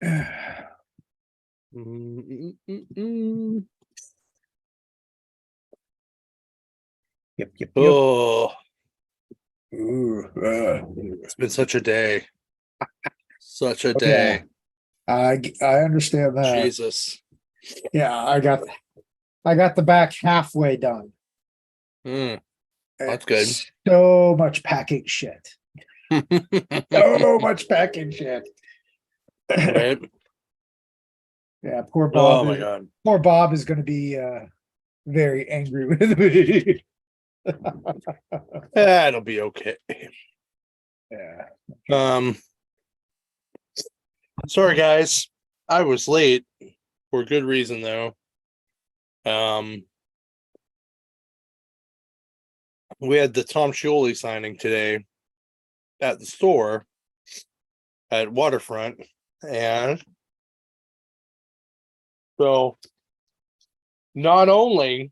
Yep, yep, yep. Oh, Ooh, it's been such a day. Such a oh, yeah, day. I understand that. Jesus. Yeah, I got the back halfway done. Mm, that's good. So much packing shit. So much packing shit. Right? Yeah, poor Oh Bob. my God. Poor Bob is going to be very angry with me. It'll be okay. Yeah. Um, sorry guys. I was late for good reason though. Um, we had the Tom Scioli signing today at the store at Waterfront, and so not only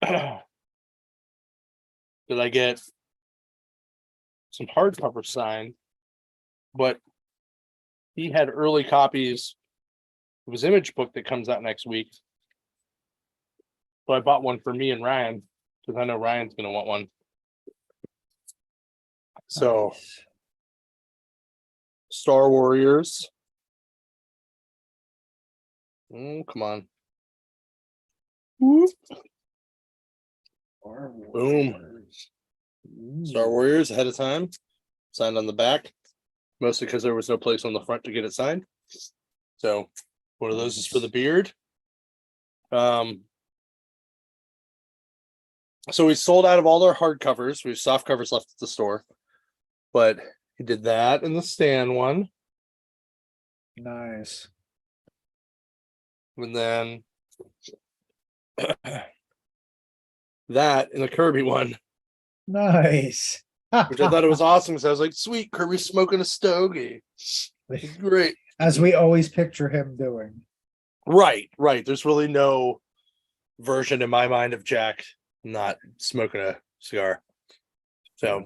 did I get some hardcover signed, but he had early copies of his image book that comes out next week. So I bought one for me and Ryan because I know Ryan's gonna want one. So Nice. Star Warriors. Come on. Whoop. Boom. Star Warriors ahead of time. Signed on the back. Mostly because there was no place on the front to get it signed. So one of those is for the beard. So we sold out of all our hardcovers. We have soft covers left at the store. But he did that in the Stan one. Nice. And then that in the Kirby one, Nice. which I thought it was awesome because I was like, sweet, Kirby's smoking a stogie. Great. As we always picture him doing. Right. There's really no version in my mind of Jack not smoking a cigar. So,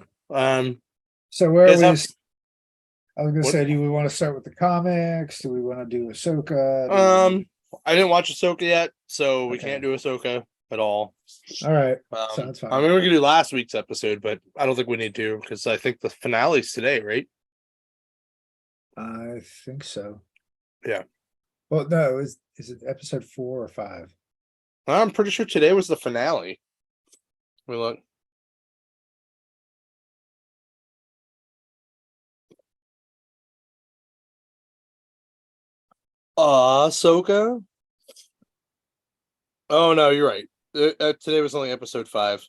So where are we? have, I was gonna what? say, do we want to start with the comics? Do we want to do Ahsoka? I didn't watch Ahsoka yet, so we Okay. can't do Ahsoka at all. All right, sounds fine. I mean, we could do last week's episode, but I don't think we need to because I think the finale's today, right? I think so. Yeah. Well, no, is it episode 4 or 5? I'm pretty sure today was the finale. We look. Ahsoka. Oh no, you're right. Today was only episode 5.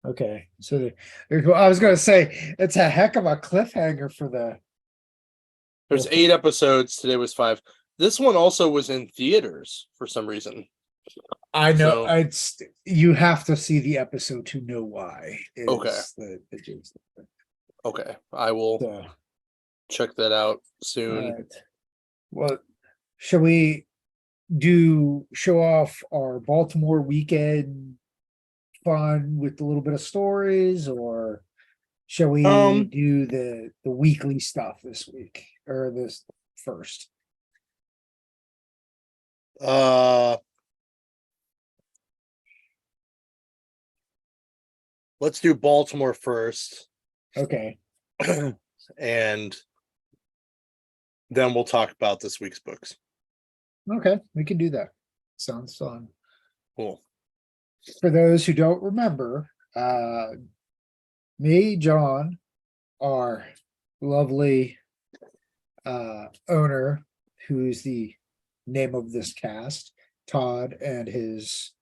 Okay, so I was gonna say it's a heck of a cliffhanger for the. There's 8 episodes. Today was 5. This one also was in theaters for some reason. I know So, it's you have to see the episode to know why. Okay. Okay, I will So, check that out all soon. right. Well, shall we show off our Baltimore weekend fun with a little bit of stories, or shall we do the weekly stuff this week or this first? Let's do Baltimore first. Okay. And then we'll talk about this week's books. Okay, we can do that. Sounds fun. Cool. For those who don't remember, me, John, our lovely owner, who's the name of this cast, Todd, and his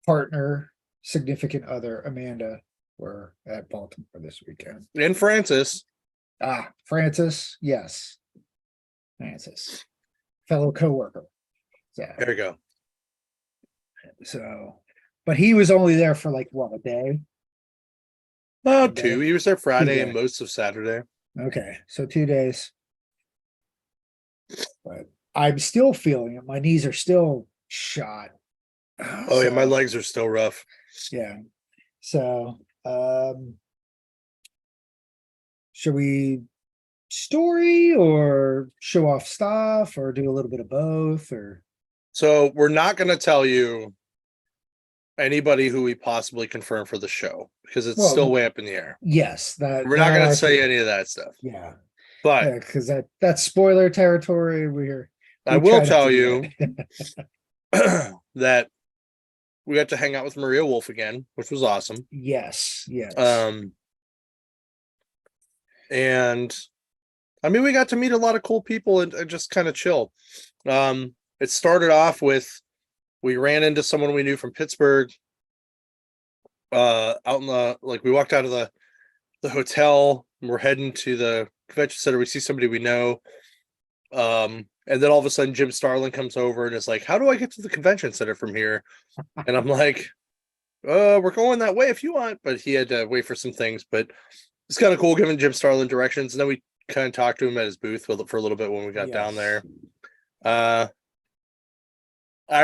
partner, significant other, Amanda, were at Baltimore this weekend. And Francis. Francis, yes. Francis, fellow coworker. There you go. So, but he was only there for like what, a day? 2. He was there Friday and days. most of Saturday. Okay, so 2 days. But I'm still feeling it. My knees are still shot. Oh yeah, my legs are still rough. Yeah. So, should we story or show off stuff or do a little bit of both or So we're not going to tell you anybody who we possibly confirm for the show because it's still well, way up in the air. yes, that We're not that going I to tell you can, any of that stuff. yeah. But Yeah, because that's spoiler territory. I We will try not tell to do you that. that we got to hang out with Maria Wolf again, which was awesome. Yes, yes. And I mean, we got to meet a lot of cool people and just kind of chill. It started off with we ran into someone we knew from Pittsburgh. Out in the we walked out of the hotel. And we're heading to the convention center. We see somebody we know. And then all of a sudden, Jim Starlin comes over and is like, "How do I get to the convention center from here?" And I'm like, we're going that way if you want." But he had to wait for some things. But it's kind of cool giving Jim Starlin directions. And then we kind of talked to him at his booth for a little bit when we got down there. I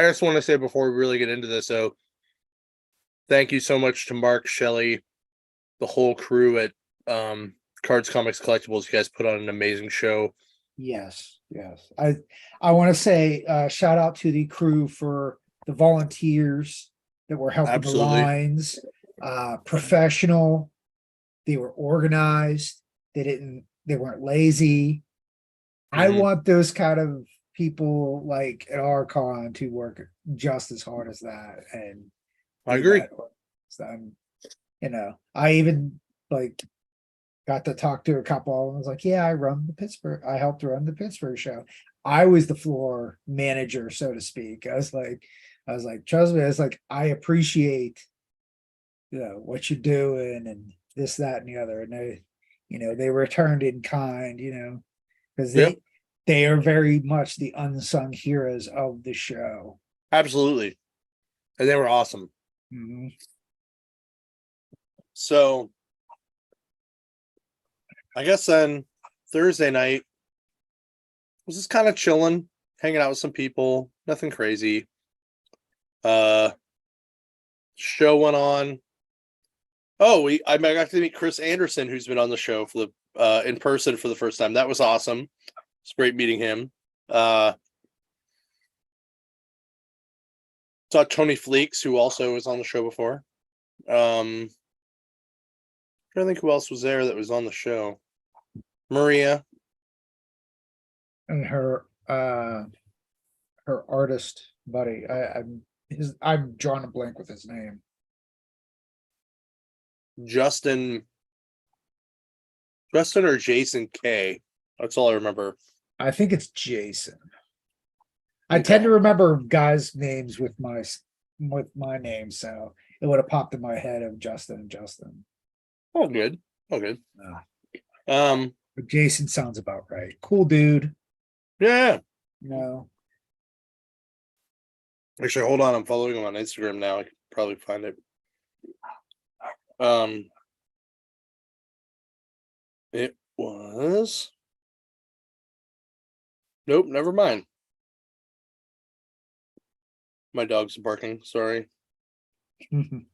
just want to say before we really get into this, though, thank you so much to Mark, Shelley, the whole crew at Cards, Comics, Collectibles. You guys put on an amazing show. Yes, yes. I want to say shout out to the crew for the volunteers that were helping Absolutely. the lines. Professional. They were organized. They weren't lazy. I Mhm. want those kind of people like at our con to work just as hard as that. And I do agree. that. So I even like got to talk to a couple and was like, yeah, I helped run the Pittsburgh show. I was the floor manager, so to speak. I was like, trust me, I was like, I appreciate what you're doing and this, that, and the other. And they returned in kind, because Yep. they are very much the unsung heroes of the show. Absolutely. And they were awesome. Mhm. So I guess then Thursday night was just kind of chilling, hanging out with some people, nothing crazy. Show went on. Oh, I got to meet Chris Anderson, who's been on the show for the in person for the first time. That was awesome. It's great meeting him. Saw Tony Fleeks, who also was on the show before. I don't think who else was there that was on the show. Maria. And her artist buddy. I'm drawing a blank with his name. Justin or Jason K. That's all I remember. I think it's Jason. I Okay. tend to remember guys' names with my name, so it would have popped in my head of Justin and Justin. Oh, good. Oh, good. But Jason sounds about right. Cool dude. Yeah. Actually, hold on. I'm following him on Instagram now. I can probably find it. It was. Nope, never mind. My dog's barking. Sorry. And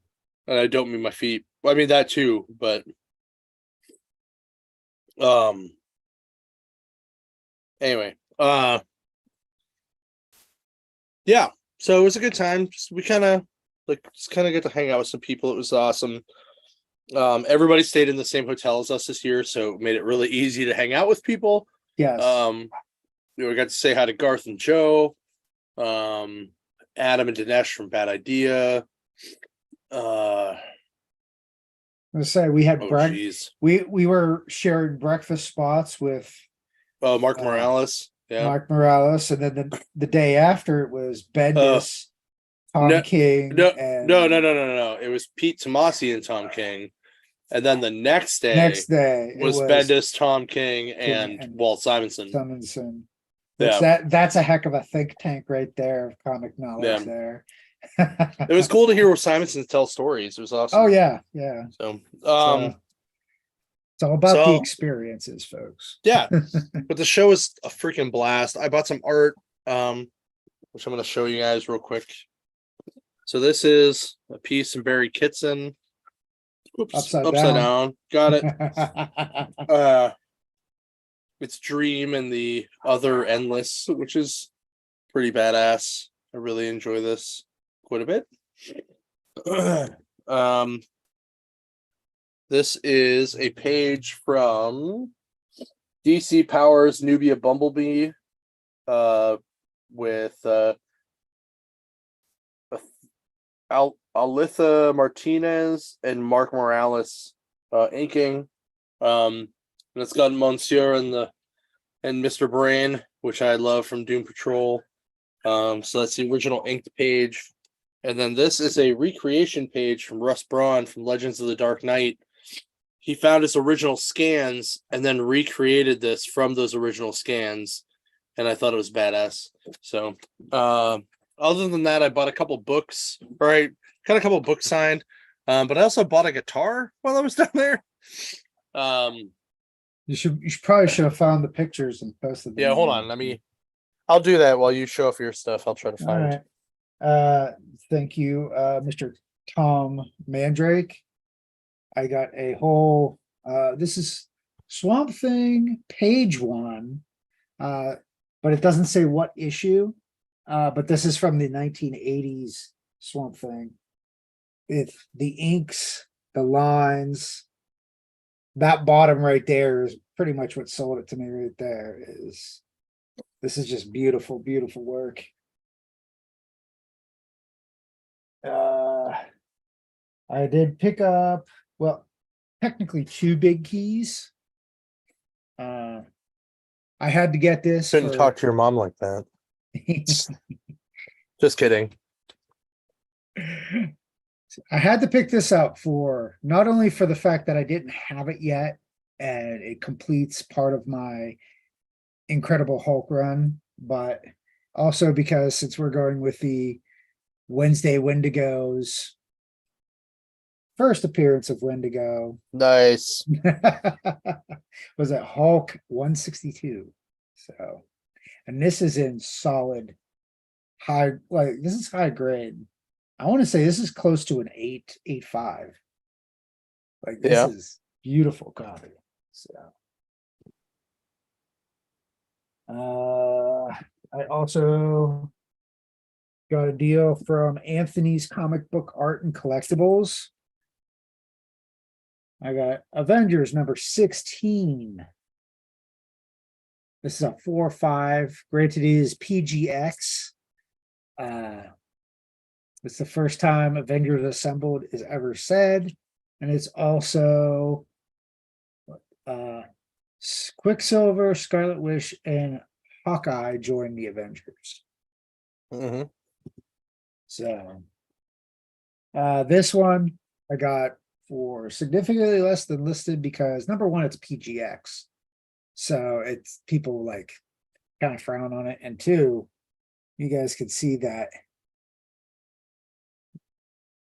I don't mean my feet. Well, I mean that too, but anyway, yeah. So it was a good time. We kind of get to hang out with some people. It was awesome. Everybody stayed in the same hotel as us this year, so it made it really easy to hang out with people. Yes. We got to say hi to Garth and Joe, Adam and Dinesh from Bad Idea. Let's say we had Geez. we were sharing breakfast spots with Mark Morales. Yeah. Mark Morales, and then the day after it was Bendis, Tom King. No. It was Pete Tomasi and Tom King. And then the next day was Bendis, Tom King, and Walt Simonson. That's a heck of a think tank right there of comic knowledge there. It was cool to hear where Simonson tell stories. It was awesome. Oh yeah. So it's all about the experiences, folks. Yeah. But the show is a freaking blast. I bought some art, which I'm going to show you guys real quick. So this is a piece from Barry Kitson. Oops, upside down. Got it. it's Dream and the Other Endless, which is pretty badass. I really enjoy this quite a bit. This is a page from DC Powers Nubia Bumblebee, with Alitha Martinez and Mark Morales inking. And it's got Monsieur and Mr. Brain, which I love from Doom Patrol. So that's the original inked page. And then this is a recreation page from Russ Braun from Legends of the Dark Knight. He found his original scans and then recreated this from those original scans. And I thought it was badass. So other than that, I bought a couple books, or I got a couple books signed. But I also bought a guitar while I was down there. You probably should have found the pictures and posted them. Yeah, hold on. I'll do that while you show off your stuff. I'll try to All find. right. Thank you, Mr. Tom Mandrake. I got a whole, this is Swamp Thing page 1, but it doesn't say what issue. But this is from the 1980s Swamp Thing. It's the inks, the lines. That bottom right there is pretty much what sold it to me right there. This is just beautiful, beautiful work. I did pick up, well, technically 2 big keys. I had to get this. Shouldn't talk to your mom like that. Just kidding. I had to pick this up for not only for the fact that I didn't have it yet, and it completes part of my Incredible Hulk run, but also because since we're going with the Wednesday Wendigos first appearance of Wendigo, Nice. was at Hulk 162. So, and this is in solid high, like this is high grade. I want to say this is close to an 8.85. Like this is beautiful copy. So I also got a deal from Anthony's Comic Book Art and Collectibles. I got Avengers number 16. This is a 4/5. Granted, it is PGX. It's the first time Avengers Assembled is ever said, and it's also Quicksilver, Scarlet Witch, and Hawkeye join the Avengers. Mm-hmm. So this one I got for significantly less than listed because number one, it's PGX. So it's people like kind of frown on it. And 2, you guys can see that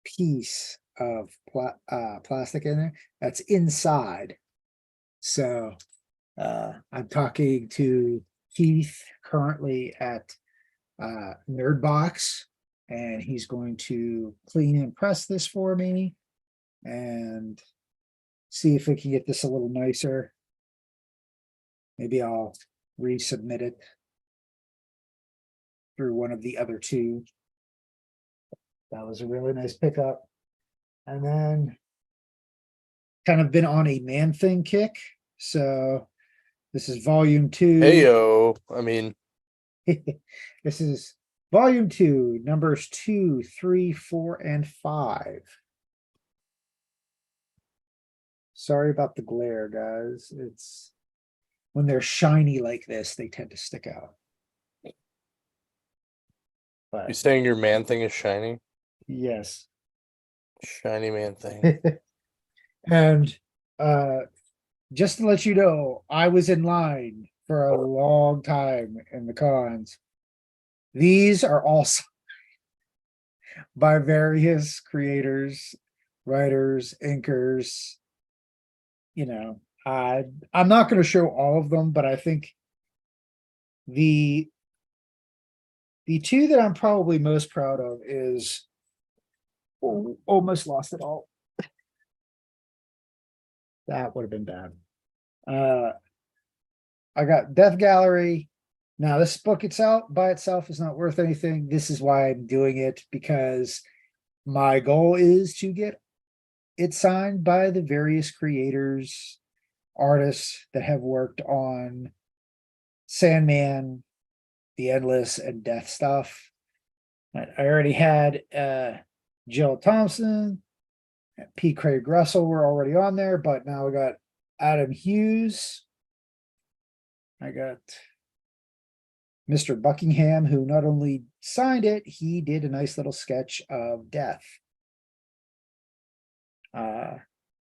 piece of plastic in there that's inside. So I'm talking to Keith currently at Nerdbox, and he's going to clean and press this for me and see if we can get this a little nicer. Maybe I'll resubmit it through one of the other 2. That was a really nice pickup. And then kind of been on a Man-Thing kick. So this is volume 2. Heyo. I mean, this is volume 2, numbers 2, 3, 4, and 5. Sorry about the glare, guys. It's when they're shiny like this, they tend to stick out. But you saying your Man-Thing is shiny? yes. Shiny Man-Thing. And just to let you know, I was in line for a long time in the cons. These are all by various creators, writers, inkers. You know, I'm not going to show all of them, but I think the 2 that I'm probably most proud of is almost lost it all. That would have been bad. I got Death Gallery. Now, this book itself by itself is not worth anything. This is why I'm doing it, because my goal is to get it signed by the various creators, artists that have worked on Sandman, The Endless, and Death stuff. I already had Jill Thompson, P. Craig Russell were already on there, but now we got Adam Hughes. I got Mr. Buckingham, who not only signed it, he did a nice little sketch of Death.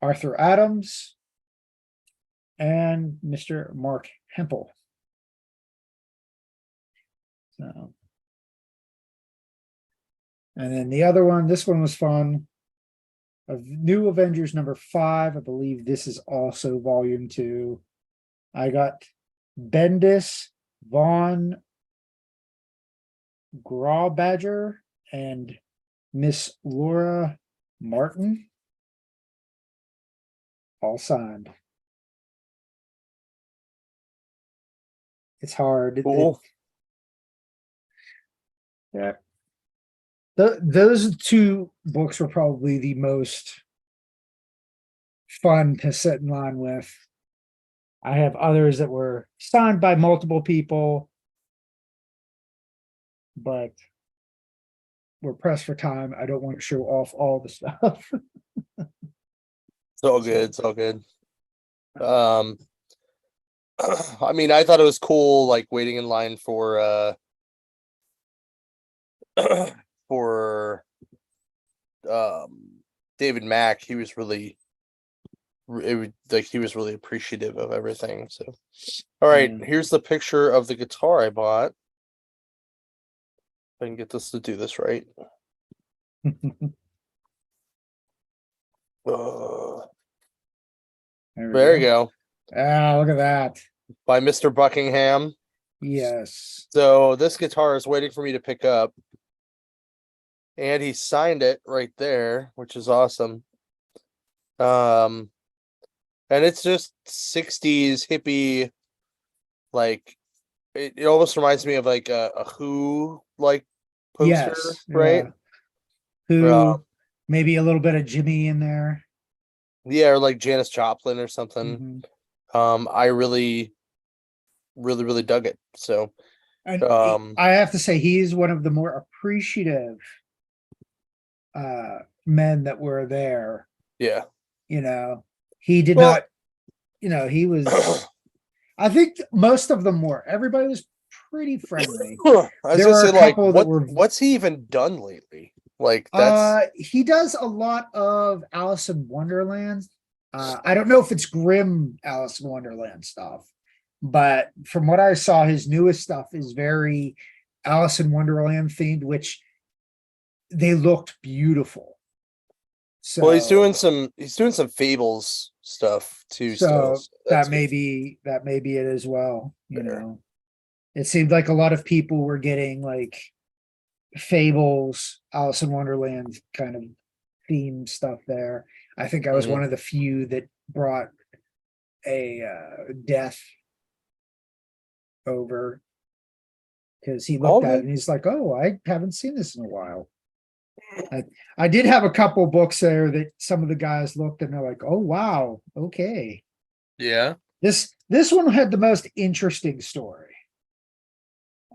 Arthur Adams and Mr. Mark Hempel. So, and then the other one, this one was fun. Of New Avengers #5, I believe this is also volume 2. I got Bendis, Von Grawbadger, and Miss Laura Martin. All signed. It's hard. Cool. Yeah. Those two books were probably the most fun to sit in line with. I have others that were signed by multiple people, but we're pressed for time. I don't want to show off all the stuff. It's all good. It's all good. I mean, I thought it was cool, like waiting in line for for David Mack. He was really he was really appreciative of everything. So all right, here's the picture of the guitar I bought. If I can get this to do this right. There you go. Ah, look at that. By Mr. Buckingham. Yes. So this guitar is waiting for me to pick up. And he signed it right there, which is awesome. And it's just 60s hippie, like it almost reminds me of like a Who like poster, Yes, right? yeah. Who maybe a little bit of Jimmy in there. Yeah, or like Janis Joplin or something. I really dug it. So and I have to say he's one of the more appreciative men that were there. Yeah. You know, he did not, you know, he was I think most of them were. Everybody was pretty friendly. I was There gonna were say, a like, couple that were what's he even done lately? Like that's he does a lot of Alice in Wonderland. I don't know if it's grim Alice in Wonderland stuff, but from what I saw, his newest stuff is very Alice in Wonderland themed, which they looked beautiful. So well, he's doing some Fables stuff too. so Still, that may be it as well. You know, it seemed like a lot of people were getting like Fables, Alice in Wonderland kind of theme stuff there. I think I was one of the few that brought a Death over, because he looked at it and he's like, "Oh, I haven't seen this in a while." I did have a couple books there that some of the guys looked and they're like, "Oh wow, okay." Yeah. This one had the most interesting story.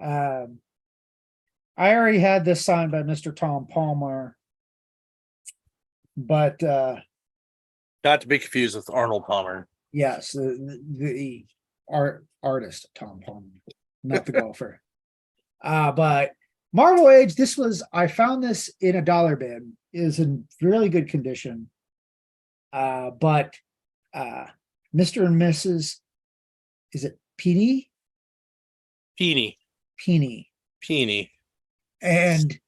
I already had this signed by Mr. Tom Palmer, but not to be confused with Arnold Palmer. Yes, the artist Tom Palmer, not the golfer. But Marvel Age, I found this in a dollar bin, is in really good condition. But Mr. and Mrs. is it Peony? Peony. And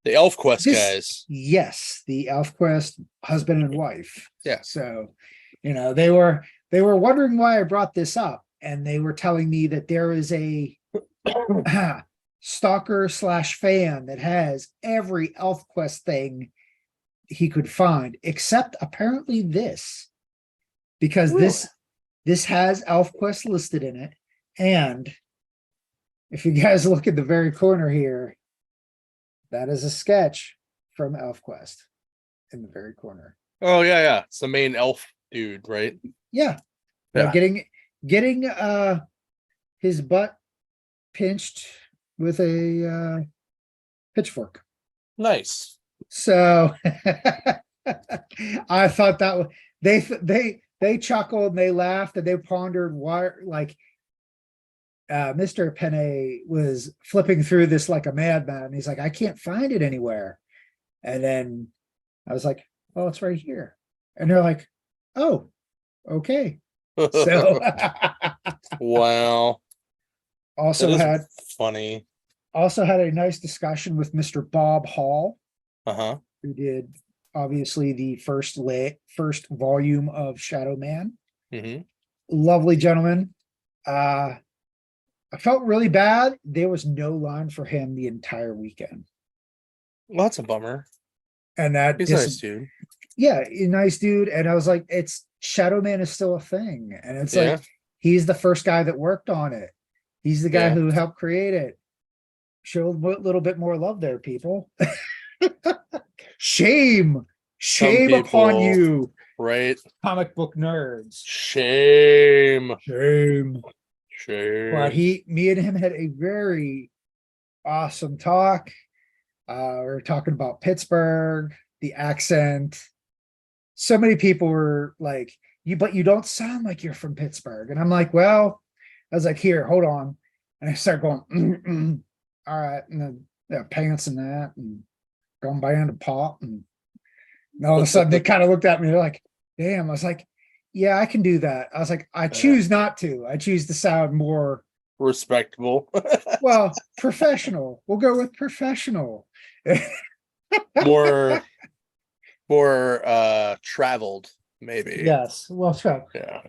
the ElfQuest guys. Yes, the ElfQuest husband and wife. Yeah. So, you know, they were wondering why I brought this up, and they were telling me that there is a stalker / fan that has every ElfQuest thing he could find, except apparently this, because this has ElfQuest listed in it. And if you guys look at the very corner here, that is a sketch from ElfQuest in the very corner. Oh yeah. It's the main elf dude, right? Yeah. Yeah. Getting his butt pinched with a pitchfork. Nice. So I thought that was they chuckled and they laughed and they pondered why like Mr. Penne was flipping through this like a madman. He's like, I can't find it anywhere. And then I was like, oh, it's right here. And they're like, oh, okay. So Wow. also That is had funny. a nice discussion with Mr. Bob Hall, Uh-huh. who did obviously the first volume of Shadow Man. Hmm. Lovely gentleman. I felt really bad. There was no line for him the entire weekend. Well, that's a bummer. And that He's a nice dude. yeah, a nice dude. And I was like, it's Shadow Man is still a thing. And it's Yeah. like, he's the first guy that worked on it. He's the guy Yeah. who helped create it. Show a little bit more love there, people. Shame upon people- you, Right. comic book nerds. Shame. Shame. But Shame. me and him had a very awesome talk. We were talking about Pittsburgh, the accent. So many people were like, but you don't sound like you're from Pittsburgh. And I'm like, well, I was like, here, hold on. And I start going, all right. And then pants and that, and going by into pop. And all of a sudden they kind of looked at me. They're like, damn. I was like, yeah, I can do that. I was like, I choose not to. I choose to sound more respectable. well, professional. We'll go with professional. more traveled, maybe. Yes. Well, so Yeah.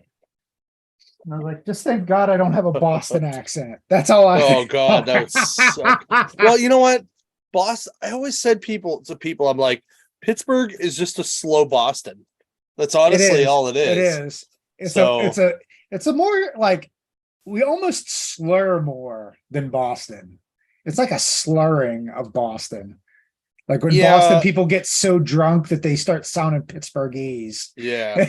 I was like, just thank God I don't have a Boston accent. That's all I. Oh God, that would suck. Well, you know what? Boston, I always said to people, I'm like, Pittsburgh is just a slow Boston. That's honestly all it is. It is. So- It's a more like we almost slur more than Boston. It's like a slurring of Boston. Like when Yeah. Boston people get so drunk that they start sounding Pittsburghese. Yeah.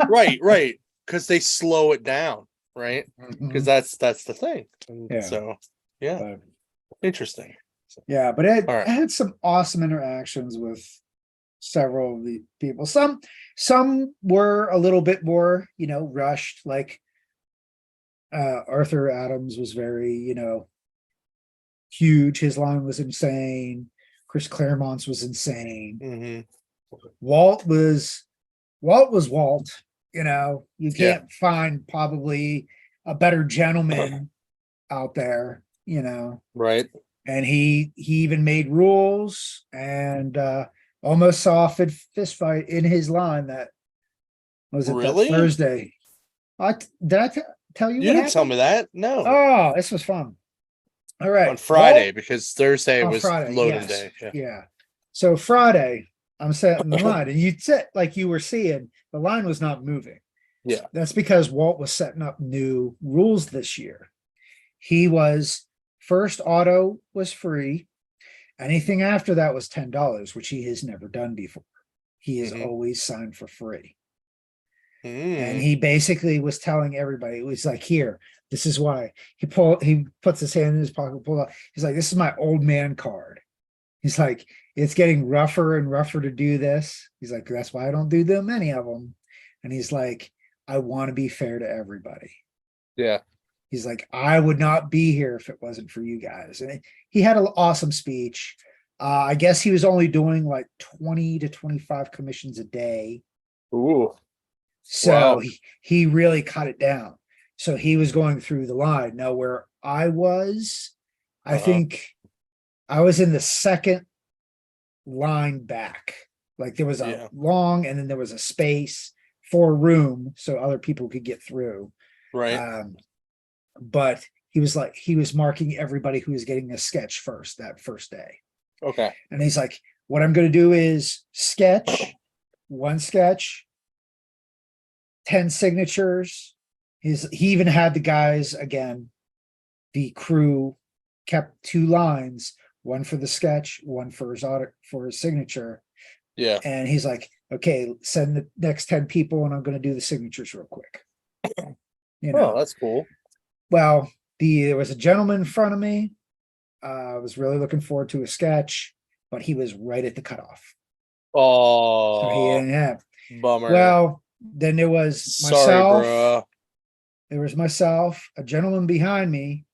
Right. Because they slow it down, right? Because that's the thing. And Yeah. So yeah, But- interesting. Yeah, but it All right. I had some awesome interactions with several of the people. Some were a little bit more, rushed. Like Arthur Adams was very, huge. His line was insane. Chris Claremont's was insane. Hmm. Walt was Walt. You can't find probably a better gentleman out there. Right. And he even made rules and almost saw a fist fight in his line. That was it. Really? That Thursday. Did I tell you? You what didn't tell happened? me that. No. Oh, this was fun. All right. On Friday, because Thursday On was Friday, loading yes. day. Yeah. Yeah. So Friday, I'm setting the line, and you said like you were seeing the line was not moving. Yeah. That's because Walt was setting up new rules this year. He was first auto was free. Anything after that was $10, which he has never done before. He has Mhm. always signed for free. Mm. And he basically was telling everybody, it was like, here, this is why. He puts his hand in his pocket, pull out. He's like, this is my old man card. He's like, it's getting rougher and rougher to do this. He's like, that's why I don't do them, many of them. And he's like, I want to be fair to everybody. Yeah. He's like, I would not be here if it wasn't for you guys. And he had an awesome speech. I guess he was only doing like 20 to 25 commissions a day. Ooh. So Wow. he really cut it down. So he was going through the line. Now, where I was, I think I was in the second line back. Like there was a long and then there was a space for room so other people could get through. Right. But he was marking everybody who was getting a sketch first that first day. Okay. And he's like, what I'm going to do is sketch, one sketch, 10 signatures, he even had the guys again, the crew kept 2 lines, one for the sketch, one for his audit for his signature. Yeah. And he's like, okay, send the next 10 people and I'm going to do the signatures real quick. You know, Oh, that's cool. well, there was a gentleman in front of me. I was really looking forward to a sketch, but he was right at the cutoff. So he Oh, didn't have. bummer. Well, then there was Sorry, myself. bro. There was myself, a gentleman behind me,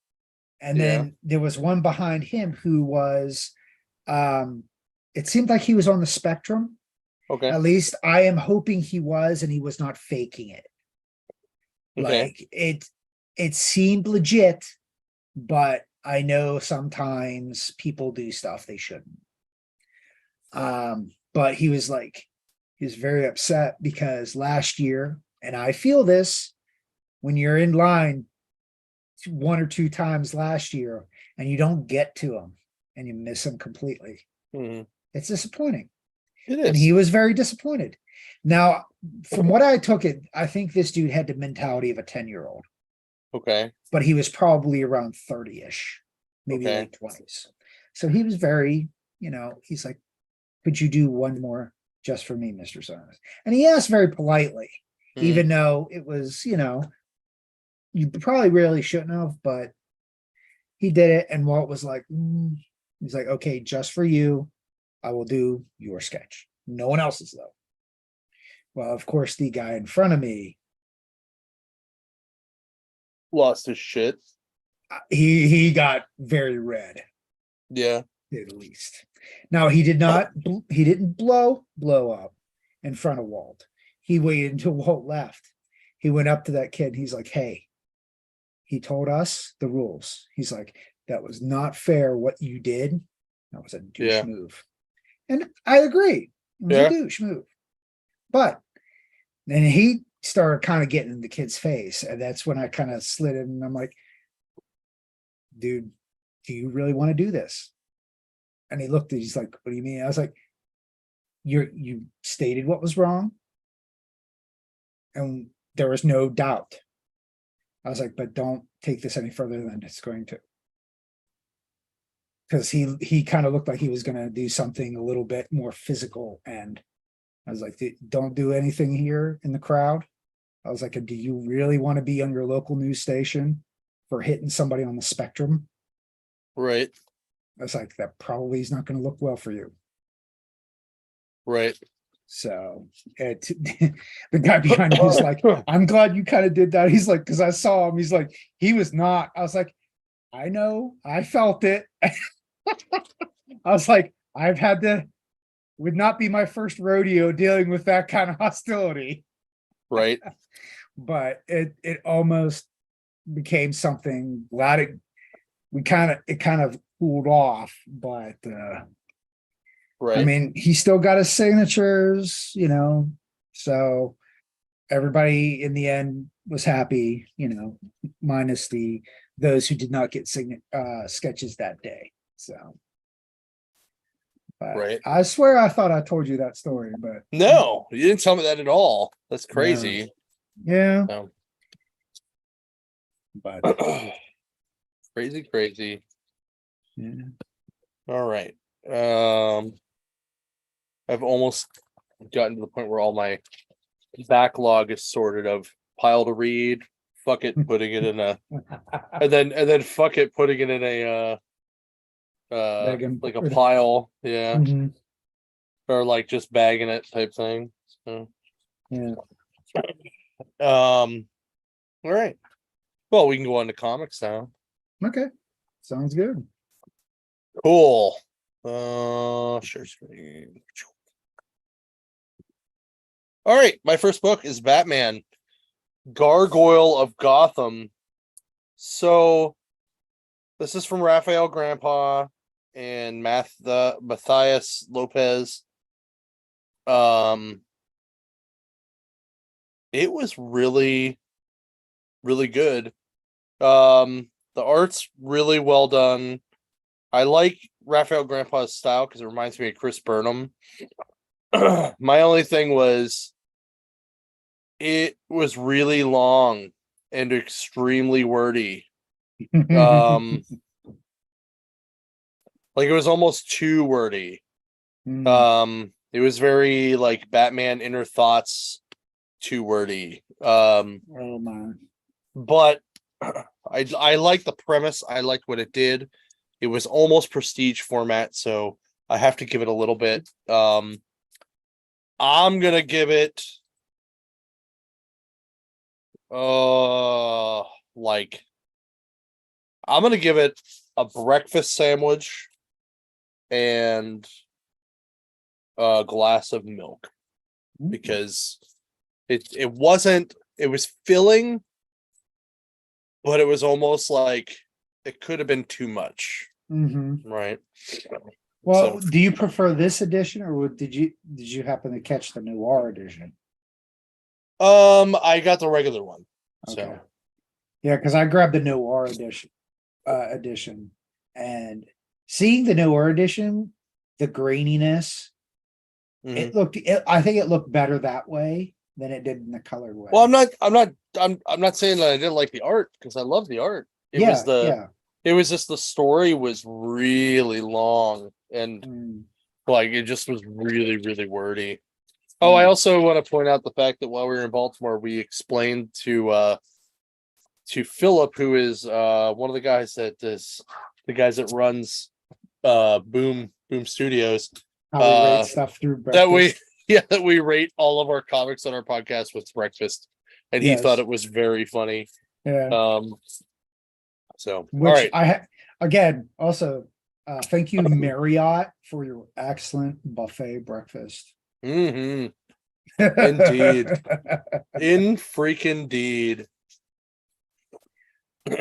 and Yeah. then there was one behind him who was it seemed like he was on the spectrum. Okay. At least I am hoping he was, and he was not faking it. Okay. Like it seemed legit, but I know sometimes people do stuff they shouldn't. But he was very upset because last year, and I feel this when you're in line 1 or 2 times last year and you don't get to them and you miss them completely. Mhm. It's disappointing. It And is. he was very disappointed. Now, from what I took it, I think this dude had the mentality of a 10-year-old, Okay. but he was probably around 30-ish, maybe Okay. late 20s. So he was very, he's like, could you do one more just for me, Mr. Simons? And he asked very politely, Mhm. even though it was, you probably really shouldn't have, but he did it. And Walt was like, he's like, okay, just for you, I will do your sketch. No one else's though. Well, of course, the guy in front of me, Lost his shit. he got very red, Yeah. at least. Now he didn't blow up in front of Walt. He waited until Walt left. He went up to that kid. He's like, hey, he told us the rules. He's like, that was not fair what you did. That was a douche Yeah. move. And I agree. It was a douche move. But then he started kind of getting in the kid's face. And that's when I kind of slid in and I'm like, dude, do you really want to do this? And he looked at, he's like, what do you mean? I was like, you stated what was wrong. And there was no doubt. I was like, but don't take this any further than it's going to. Because he kind of looked like he was going to do something a little bit more physical. And I was like, don't do anything here in the crowd. I was like, do you really want to be on your local news station for hitting somebody on the spectrum? Right. I was like, that probably is not going to look well for you. Right. So the guy behind me was like, I'm glad you kind of did that. He's like, because I saw him, he's like, he was not. I was like, I know, I felt it. I was like, would not be my first rodeo dealing with that kind of hostility. Right. But it almost became something. Glad it kind of cooled off, but Right. I mean, he still got his signatures, so everybody in the end was happy, minus those who did not get sketches that day. So, but Right. I swear I thought I told you that story, but No, you didn't tell me that at all. That's crazy. yeah. No. But crazy. yeah. All right. I've almost gotten to the point where all my backlog is sorted of pile to read, fuck it, putting it in a and then fuck it, putting it in a like a pile, yeah. Mhm. Or like just bagging it type thing. So Yeah. all right. Well, we can go on to comics now. Okay. Sounds good. Cool. Share screen. All right, my first book is Batman, Gargoyle of Gotham. So this is from Raphael Grandpa and Matthias Lopez. It was really, really good. The art's really well done. I like Raphael Grandpa's style because it reminds me of Chris Burnham. My only thing was it was really long. and extremely wordy. Like it was almost too wordy. It was very like Batman inner thoughts, too wordy. Oh man. But I like the premise. I liked what it did. It was almost prestige format, so I have to give it a little bit. I'm gonna give it like I'm gonna give it a breakfast sandwich and a glass of milk, because it was filling, but it was almost like it could have been too much, right? Well, So do you prefer this edition, or did you happen to catch the noir edition? I got the regular one. Okay. So Yeah, because I grabbed the noir edition, and seeing the noir edition, the graininess, I think it looked better that way than it did in the colored way. well, I'm not saying that I didn't like the art, because I love the art. It was it was just the story was really long, and like it just was really, really wordy. Oh, I also want to point out the fact that while we were in Baltimore, we explained to Philip, who is one of the guys that runs Boom Studios, How we rate stuff through breakfast. that we rate all of our comics on our podcast with breakfast, and he thought it was very funny. Yeah. So Which all right. again, also thank you, Marriott, for your excellent buffet breakfast. Indeed. In freaking deed. All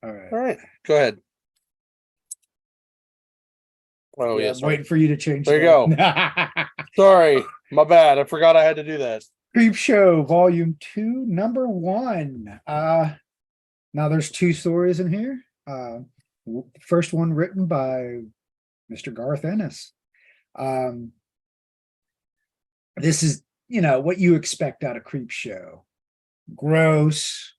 right. All right. Go ahead. Oh, Yeah, yes. I'm waiting for you to change. There you go. Sorry. My bad. I forgot I had to do that. Creep Show Volume 2, Number 1. Now there's 2 stories in here. First one written by Mr. Garth Ennis. This is, what you expect out of Creep Show. Gross,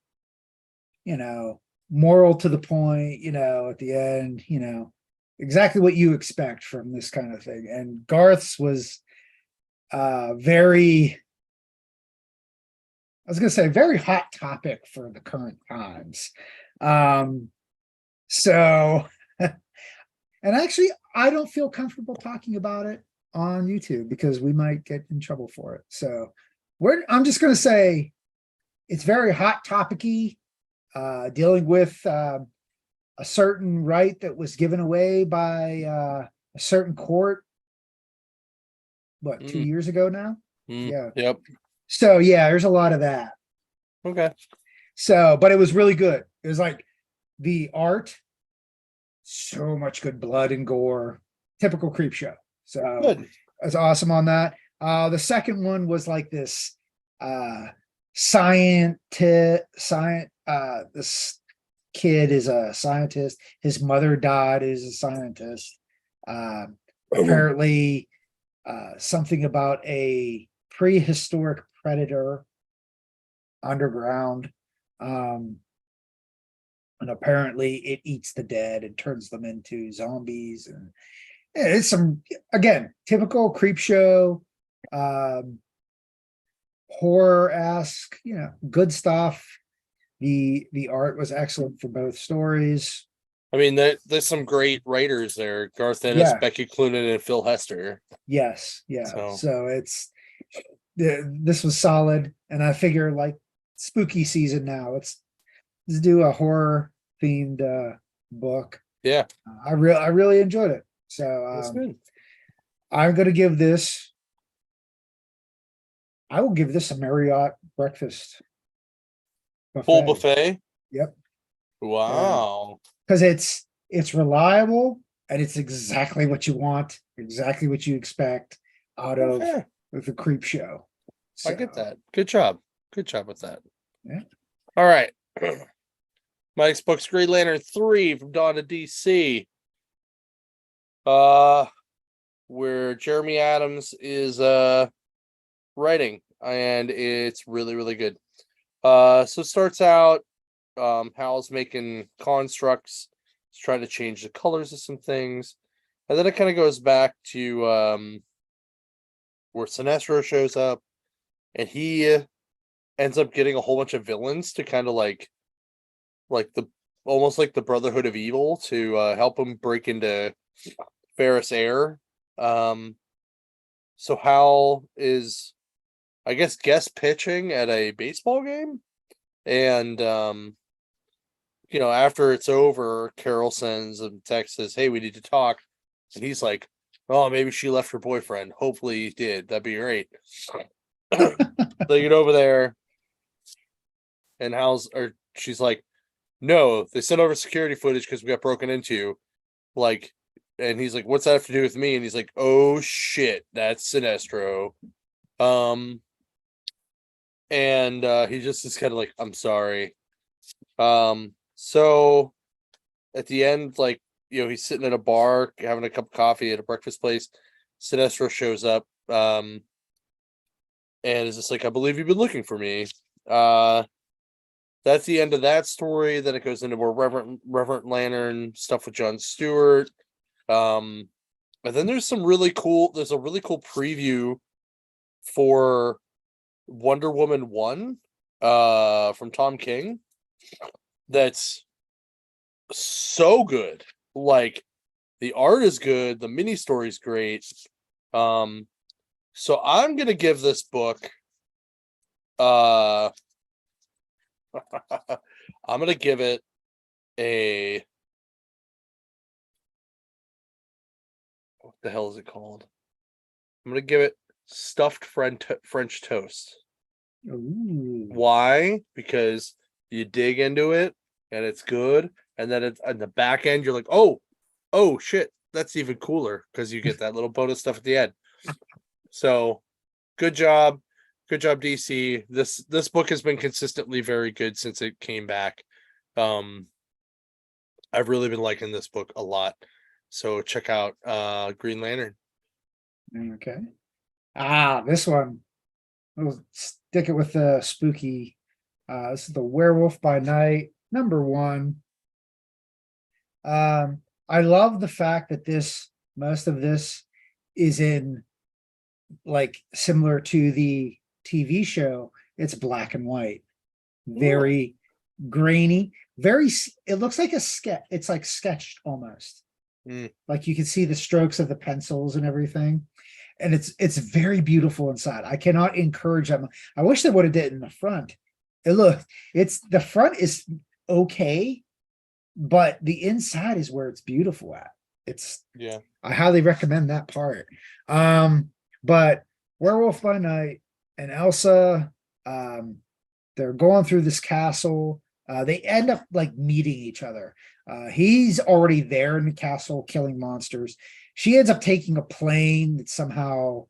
moral to the point, at the end, exactly what you expect from this kind of thing. And Garth's was very hot topic for the current times. So and actually I don't feel comfortable talking about it on YouTube because we might get in trouble for it. So I'm just going to say it's very hot topicy, dealing with a certain right that was given away by a certain court, 2 years ago now? Yeah. Yep. So yeah, there's a lot of that. Okay. So, but it was really good. It was like the art, so much good blood and gore, typical Creep Show. So Good. it's awesome on that. The second one was like this this kid is a scientist. His mother died as a scientist. Apparently something about a prehistoric predator underground. And apparently it eats the dead and turns them into zombies. And it's some, again, typical Creep Show, horror-esque, good stuff. The art was excellent for both stories. I mean, there's some great writers there. Garth Ennis, Becky Cloonan, and Phil Hester. Yes. Yeah. So this was solid. And I figure like spooky season now, let's do a horror themed book. Yeah. I really enjoyed it. So That's good. I'm going to give this, I will give this a Marriott breakfast buffet. Full buffet. Yep. Wow. Because it's reliable and it's exactly what you want, exactly what you expect out of the Creep Show. So, I get that. Good job. Good job with that. Yeah. All right. My next book's Green Lantern 3 from Dawn to DC. Where Jeremy Adams is writing, and it's really, really good. So it starts out Hal's making constructs, he's trying to change the colors of some things, and then it kind of goes back to where Sinestro shows up, and he ends up getting a whole bunch of villains to kind of like the almost like the Brotherhood of Evil to help him break into Ferris Air. So Hal is, I guess, guest pitching at a baseball game, and after it's over, Carol sends a text, says, "Hey, we need to talk," and he's like, "Oh, maybe she left her boyfriend. Hopefully, he did. That'd be great." They get over there, and she's like, "No, they sent over security footage because we got broken into." Like, and he's like, "What's that have to do with me?" And he's like, "Oh shit, that's Sinestro." And he just is kind of like, "I'm sorry." So at the end, like, he's sitting at a bar having a cup of coffee at a breakfast place. Sinestro shows up, and is just like, "I believe you've been looking for me." That's the end of that story. Then it goes into more Reverend Lantern stuff with Jon Stewart. And then there's a really cool preview for Wonder Woman 1 from Tom King that's so good. Like, the art is good, the mini story is great. So I'm gonna give this book I'm gonna give it a, what the hell is it called? I'm gonna give it stuffed French toast. Ooh. Why? Because you dig into it and it's good, and then it's on the back end, you're like, oh shit, that's even cooler because you get that little bonus stuff at the end. So good job, DC. This book has been consistently very good since it came back. I've really been liking this book a lot. So check out Green Lantern. Okay. This one. We'll stick it with the spooky. This is the Werewolf by Night, #1. I love the fact that most of this is in, like, similar to the TV show. It's black and white, very grainy, it looks like a sketch. It's like sketched almost. Like, you can see the strokes of the pencils and everything. And it's very beautiful inside. I cannot encourage them. I wish they would have did it in the front. The front is okay, but the inside is where it's beautiful at. I highly recommend that part. But Werewolf by Night and Elsa, they're going through this castle. They end up like meeting each other. He's already there in the castle killing monsters. She ends up taking a plane that somehow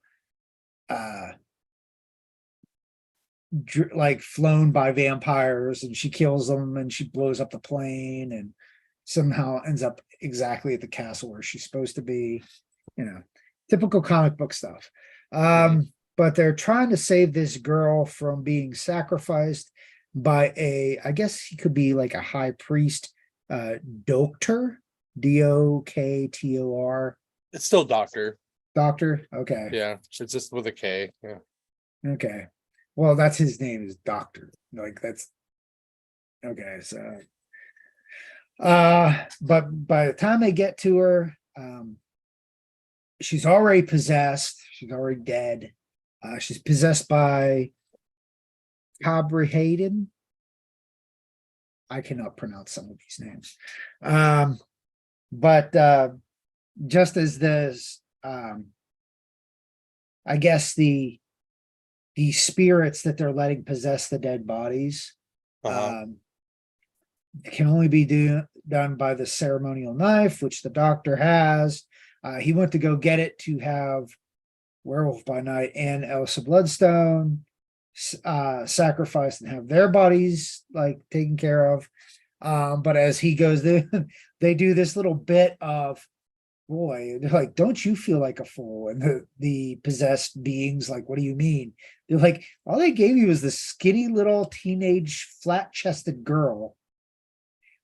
like flown by vampires, and she kills them, and she blows up the plane and somehow ends up exactly at the castle where she's supposed to be. Typical comic book stuff. But they're trying to save this girl from being sacrificed by I guess he could be like a high priest, Doctor, Doktor. It's still Doctor. Okay. Yeah, it's just with a K. Yeah. Okay. Well, that's his name, is Doctor. Like, that's okay. So, but by the time they get to her, she's already possessed. She's already dead. She's possessed by Cabri Hayden. I cannot pronounce some of these names. But just as this, I guess the spirits that they're letting possess the dead bodies can only be done by the ceremonial knife, which the doctor has. He went to go get it to have Werewolf by Night and Elsa Bloodstone sacrificed and have their bodies like taken care of. But as he goes there, they do this little bit of, boy, they're like, "Don't you feel like a fool?" And the possessed beings like, "What do you mean?" They're like, "All they gave you was this skinny little teenage flat-chested girl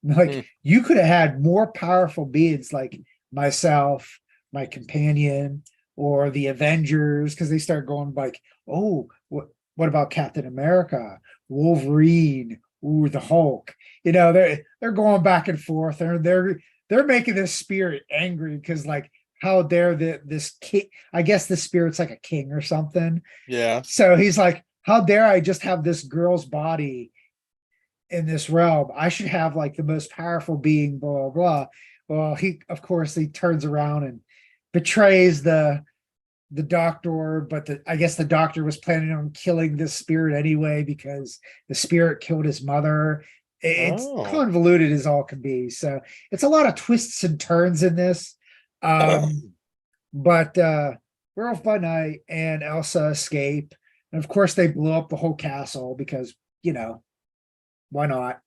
Like Mm. you could have had more powerful beings like myself, my companion, or the Avengers, because they start going like, oh, what about Captain America, Wolverine, ooh, the Hulk? They're going back and forth. They're making this spirit angry because like how dare this king? I guess the spirit's like a king or something. Yeah. So he's like, how dare I just have this girl's body in this realm? I should have like the most powerful being, blah, blah, blah. Well, of course, he turns around and betrays the doctor, but I guess the doctor was planning on killing this spirit anyway because the spirit killed his mother. It's Oh. convoluted as all can be. So it's a lot of twists and turns in this. But Werewolf by Night and Elsa escape. And of course, they blew up the whole castle because, why not?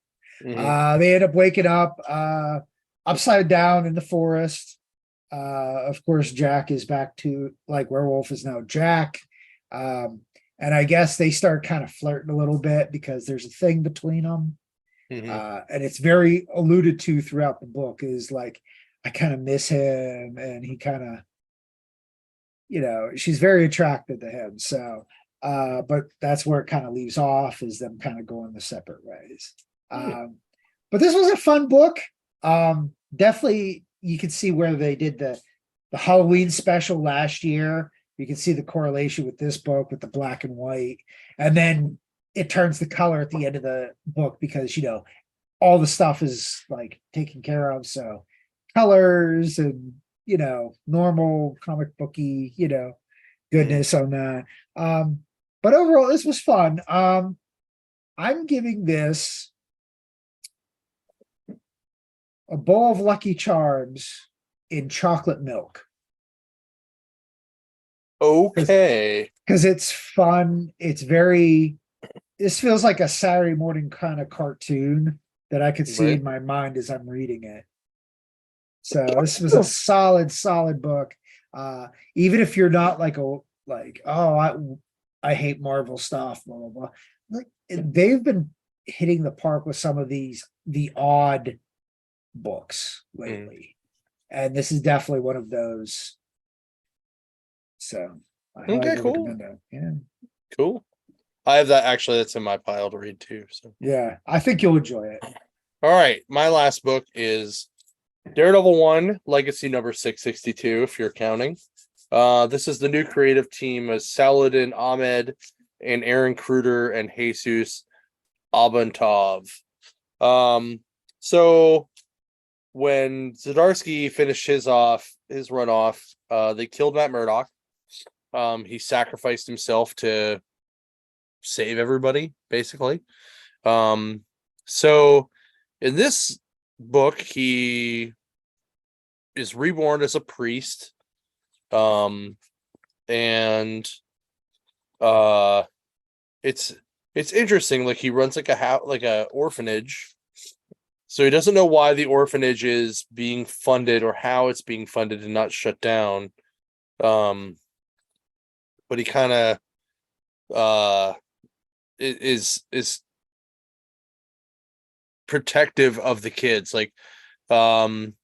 Mhm. They end up waking up upside down in the forest. Of course, Jack is back to like Werewolf is now Jack. And I guess they start kind of flirting a little bit because there's a thing between them. Mhm. And it's very alluded to throughout the book is like, I kind of miss him. And he kind of, she's very attracted to him. So, but that's where it kind of leaves off is them kind of going the separate ways. Hmm. But this was a fun book. Definitely you can see where they did the Halloween special last year. You can see the correlation with this book with the black and white. And then it turns the color at the end of the book because all the stuff is like taken care of. So colors and normal comic booky, Mhm. goodness on that. But overall, this was fun. I'm giving this a bowl of Lucky Charms in chocolate milk Okay. because it's fun. This feels like a Saturday morning kind of cartoon that I could see Right. in my mind as I'm reading it. So this was a solid book. Even if you're not oh, I hate Marvel stuff, blah blah blah. Like they've been hitting the park with some of the odd books Mhm. lately, and this is definitely one of those. So I Okay, highly cool. recommend it. Yeah, Cool. I have that actually, that's in my pile to read too. So yeah, I think you'll enjoy it. all right. My last book is Daredevil 1, Legacy number 662, if you're counting. This is the new creative team of Saladin Ahmed and Aaron Kruder and Jesus Abantov. So when Zdarsky finished his run off, they killed Matt Murdock. He sacrificed himself to save everybody, basically. So in this book, he is reborn as a priest. And uh it's it's interesting. Like he runs like a orphanage. So he doesn't know why the orphanage is being funded or how it's being funded and not shut down. Um, but he kind of uh is protective of the kids. Like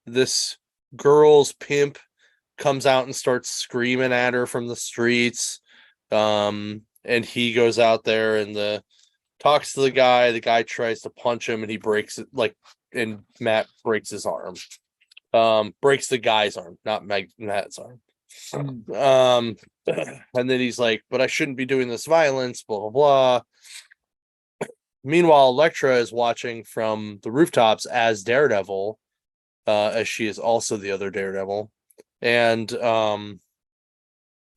this girl's pimp comes out and starts screaming at her from the streets. And he goes out there and talks to the guy tries to punch him and he breaks it and Matt breaks his arm. Breaks the guy's arm, not Matt's arm. Mm. Um and then he's like, but I shouldn't be doing this violence, blah blah blah. Meanwhile, Elektra is watching from the rooftops as Daredevil, as she is also the other Daredevil. And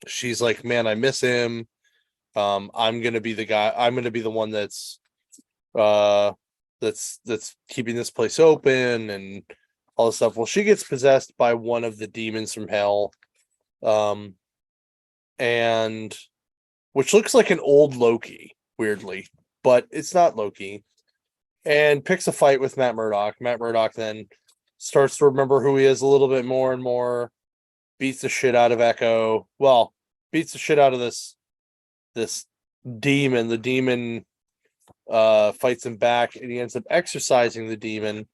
she's like, man, I miss him. I'm gonna be the guy, I'm gonna be the one uh that's keeping this place open and all this stuff. Well, she gets possessed by one of the demons from hell. Um and which looks like an old Loki, weirdly, but it's not Loki. And picks a fight with Matt Murdock. Matt Murdock then starts to remember who he is a little bit more and more, beats the shit out of Echo. Well, beats the shit out of this demon. The demon fights him back and he ends up exorcising the demon.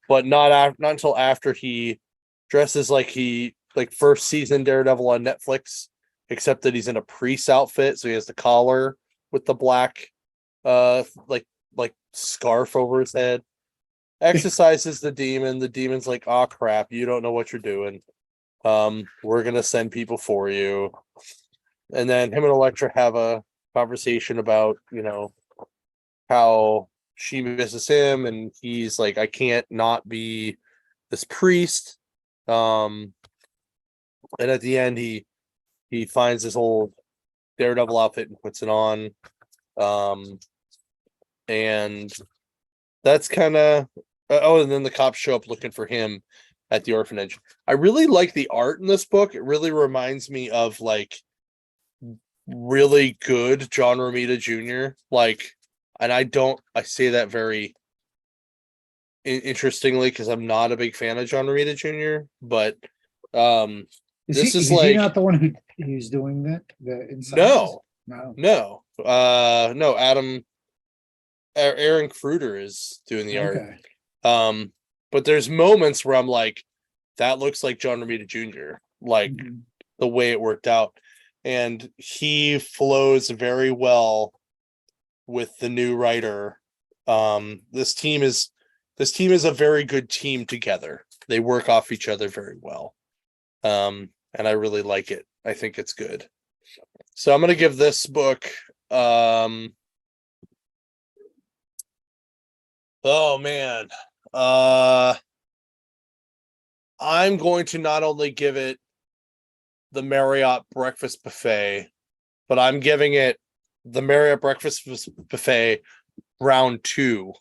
but not until after he dresses like first season Daredevil on Netflix, except that he's in a priest outfit, so he has the collar with the black like scarf over his head. Exercises the demon. The demon's like, oh crap, you don't know what you're doing. We're gonna send people for you. And then him and Elektra have a conversation about, how she misses him, and he's like, I can't not be this priest. And at the end he finds his old Daredevil outfit and puts it on. And that's kind of and then the cops show up looking for him at the orphanage. I really like the art in this book. It really reminds me of like really good John Romita Jr. And I say that very interestingly because I'm not a big fan of John Romita Jr. But this is he like not the one who's doing that? The inside? no, No. no. Aaron Kruder is doing the art. Okay. But there's moments where I'm like, that looks like John Romita Jr. Like the way it worked out. And he flows very well with the new writer. This team is a very good team together. They work off each other very well. And I really like it. I think it's good. So I'm gonna give this book oh man. I'm going to not only give it the Marriott Breakfast Buffet, but I'm giving it the Marriott Breakfast Buffet round 2,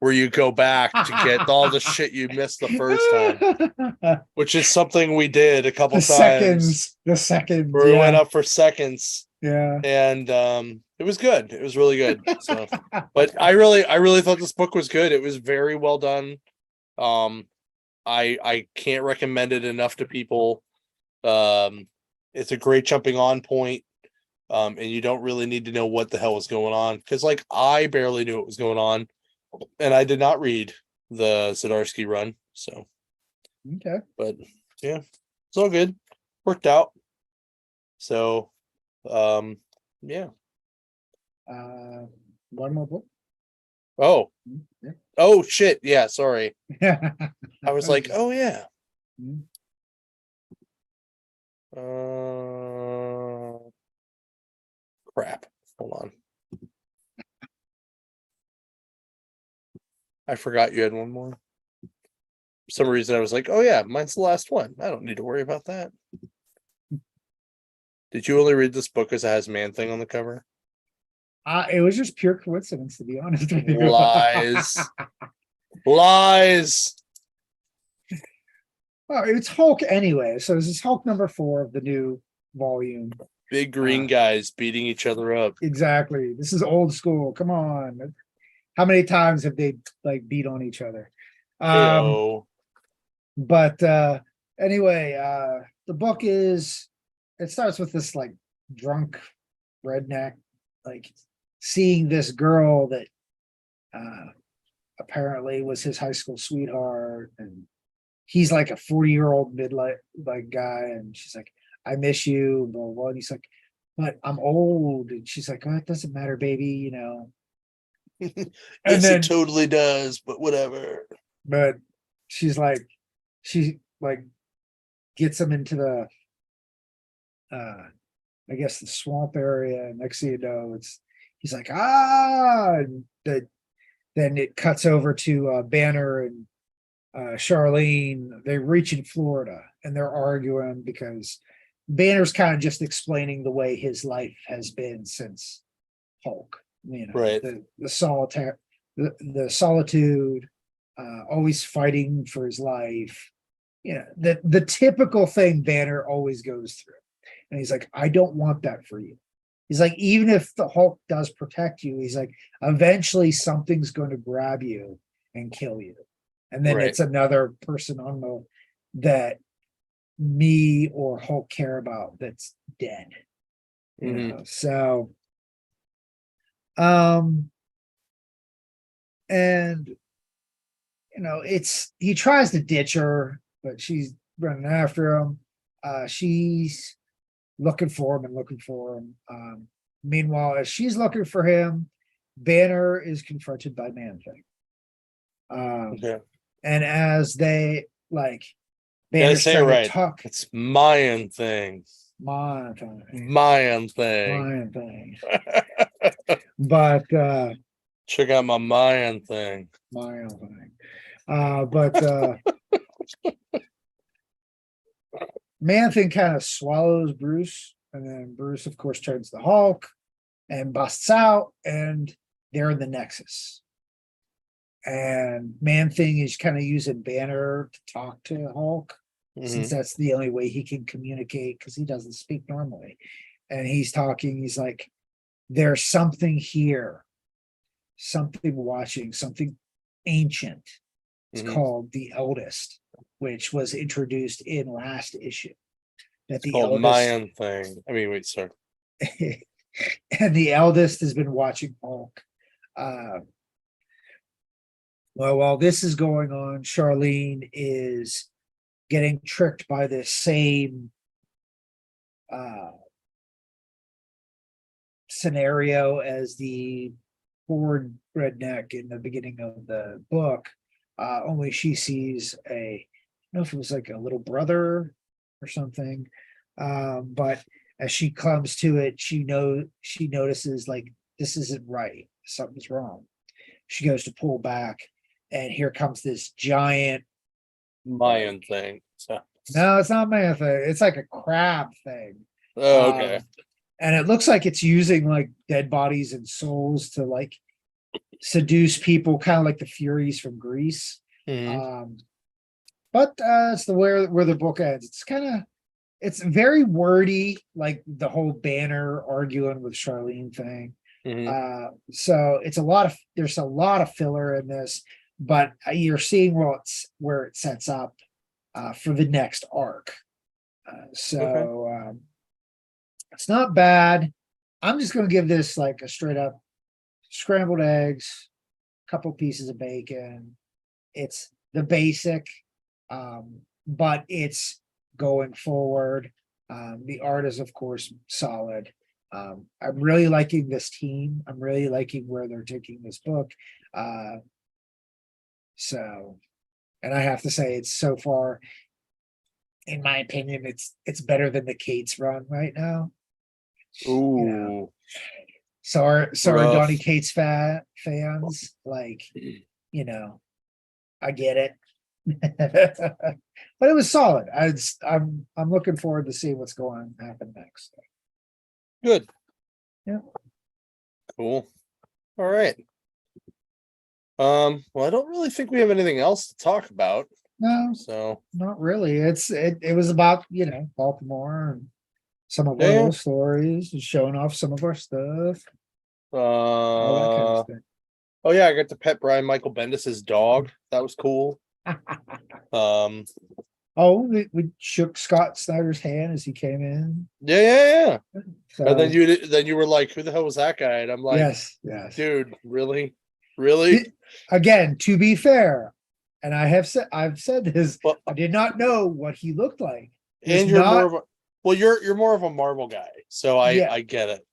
where you go back to get all the shit you missed the first time, which is something we did a couple times. The seconds, where we went up for seconds. Yeah. And it was good. It was really good. So, but I really thought this book was good. It was very well done. I can't recommend it enough to people. It's a great jumping on point. And you don't really need to know what the hell is going on, because like I barely knew what was going on, and I did not read the Zdarsky run. So okay, but yeah, it's all good. Worked out. So yeah. One more book. Oh. Yeah. Oh shit. Yeah, sorry. I was like, oh yeah. Crap. Hold on. I forgot you had one more. For some reason I was like, oh yeah, mine's the last one. I don't need to worry about that. Did you only read this book because it has Man Thing on the cover? It was just pure coincidence, to be honest with you. Lies. Lies. Well, it's Hulk anyway. So this is Hulk number 4 of the new volume. Big green guys beating each other up. Exactly. This is old school. Come on. How many times have they like beat on each other? But anyway, the book it starts with this like drunk redneck like seeing this girl that apparently was his high school sweetheart, and he's like a 40-year-old midlife like guy, and she's like, I miss you, blah, blah, blah. And he's like, but I'm old. And she's like, oh, it doesn't matter, baby, And yes, then, it totally does, but whatever. But she gets him into the I guess the swamp area. Next thing you know, he's like, and then it cuts over to Banner and Charlene. They reach in Florida and they're arguing because Banner's kind of just explaining the way his life has been since Hulk. Right. The solitude, always fighting for his life. The typical thing Banner always goes through. And he's like, I don't want that for you. He's like, even if the Hulk does protect you, he's like, eventually something's going to grab you and kill you. And then it's another person on that me or Hulk care about that's dead. So and he tries to ditch her, but she's running after him. She's looking for him and looking for him. Meanwhile, as she's looking for him, Banner is confronted by Man-Thing. Okay. And as they like, Gotta Banner's say it trying to right. talk. It's Mayan thing. Man-Thing. Mayan thing. Man-Thing. But Check out my Mayan thing. Man-Thing. But Man-Thing kind of swallows Bruce, and then Bruce, of course, turns the Hulk and busts out, and they're in the Nexus. And Man-Thing is kind of using Banner to talk to Hulk, since Mhm. that's the only way he can communicate, because he doesn't speak normally. And he's talking, he's like, there's something here, something watching, something ancient. It's Mhm. called the Eldest, which was introduced in last issue. That the Called Eldest Mayan thing. I mean, wait, sorry. and the Eldest has been watching Hulk. Well, while this is going on, Charlene is getting tricked by this same scenario as the Ford redneck in the beginning of the book. Only she sees I don't know if it was like a little brother or something. But as she comes to it, she notices like this isn't right. Something's wrong. She goes to pull back, and here comes this giant. Mayan thing. So, No, it's not man thing. It's like a crab thing. oh, okay. And it looks like it's using like dead bodies and souls to like seduce people, kind of like the Furies from Greece. Mhm. But it's the where the book ends. It's very wordy, like the whole Banner arguing with Charlene thing. Mhm. So there's a lot of filler in this, but you're seeing where it sets up for the next arc. Okay. It's not bad. I'm just gonna give this like a straight up scrambled eggs, couple pieces of bacon. It's the basic, but it's going forward. The art is, of course, solid. I'm really liking this team. I'm really liking where they're taking this book. So, and I have to say, it's so far, in my opinion, it's better than the Cates run right now. You know, Ooh, sorry, rough. Donny Cates fans. Like, you know, I get it. But it was solid. I'm looking forward to see what's going to happen next. Good. Yeah. Cool. All right. Well, I don't really think we have anything else to talk about. No, So not really. It was about, Baltimore and some of our yeah. little stories and showing off some of our stuff, all that kind of stuff. Oh yeah, I got to pet Brian Michael Bendis's dog. That was cool. Um, Oh, we shook Scott Snyder's hand as he came in. yeah. So And then you were like, "Who the hell was that guy?" And I'm like, yes. "Dude, really?" Again, to be fair, and I've said this, Well, I did not know what he looked like. He was and you're more not, of a you're more of a Marvel guy, so yeah. I get it.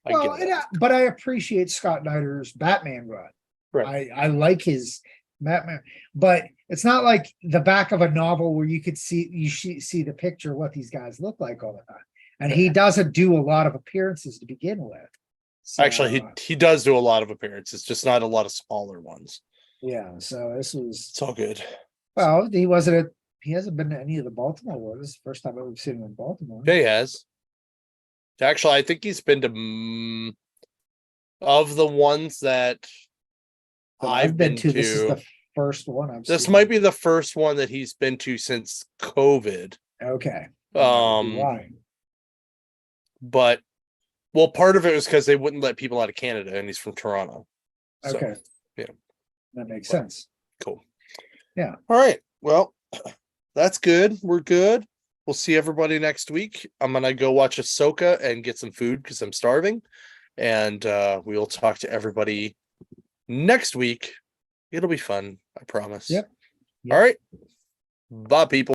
I Well, get it. but I appreciate Scott Snyder's Batman run. Right. I like his Batman, but it's not like the back of a novel where you could see the picture of what these guys look like all the time. And he doesn't do a lot of appearances to begin with. So, Actually, he does do a lot of appearances, just not a lot of smaller ones. yeah. So this was It's all good. well. He hasn't been to any of the Baltimore ones. This is the first time I've ever seen him in Baltimore. Yeah, he has. Actually, I think he's been to of the ones that I've been to. This is the first one I've This seen. might be the first one that he's been to since COVID. Okay. Why? But well, part of it was because they wouldn't let people out of Canada, and he's from Toronto. So, Okay. yeah. That makes sense. Cool. Yeah. All right. Well, that's good. We're good. We'll see everybody next week. I'm gonna go watch Ahsoka and get some food because I'm starving. And we'll talk to everybody next week It'll be fun. I promise. Yep. All right. Bye, people.